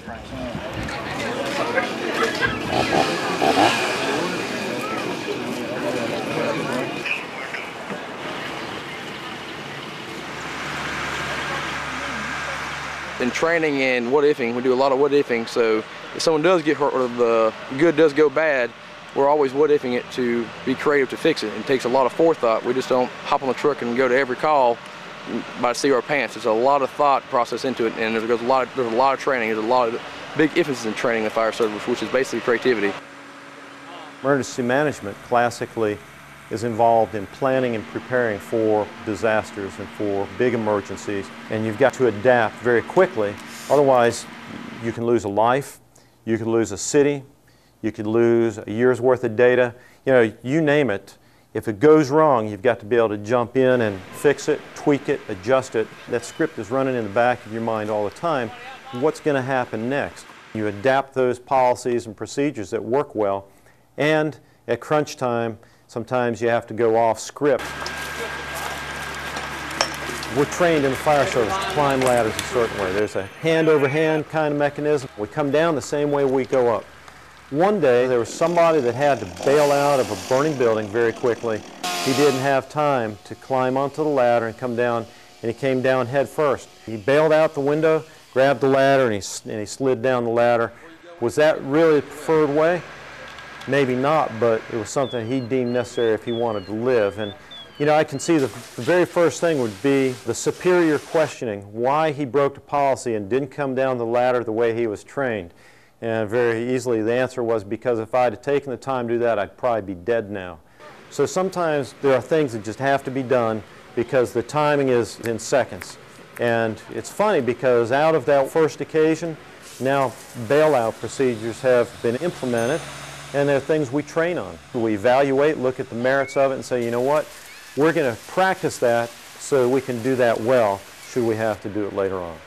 In training and what-ifing, we do a lot of what-ifing, so if someone does get hurt or the good does go bad, we're always what-ifing it to be creative to fix it. It takes a lot of forethought. We just don't hop on the truck and go to every call by the seat of our pants. There's a lot of thought process into it, and there's a lot of training. There's a lot of big emphasis in training the fire service, which is basically creativity. Emergency management classically is involved in planning and preparing for disasters and for big emergencies, and you've got to adapt very quickly. Otherwise, you can lose a life, you could lose a city, you could lose a year's worth of data. You know, you name it. If it goes wrong, you've got to be able to jump in and fix it, tweak it, adjust it. That script is running in the back of your mind all the time. What's going to happen next? You adapt those policies and procedures that work well, and at crunch time, sometimes you have to go off script. We're trained in the fire service to climb ladders a certain way. There's a hand-over-hand kind of mechanism. We come down the same way we go up. One day, there was somebody that had to bail out of a burning building very quickly. He didn't have time to climb onto the ladder and come down, and he came down head first. He bailed out the window, grabbed the ladder, and he slid down the ladder. Was that really the preferred way? Maybe not, but it was something he deemed necessary if he wanted to live. And you know, I can see the very first thing would be the superior questioning why he broke the policy and didn't come down the ladder the way he was trained. And very easily the answer was because if I had taken the time to do that, I'd probably be dead now. So sometimes there are things that just have to be done because the timing is in seconds. And it's funny because out of that first occasion, now bailout procedures have been implemented, and they're things we train on. We evaluate, look at the merits of it, and say, you know what, we're going to practice that so we can do that well should we have to do it later on.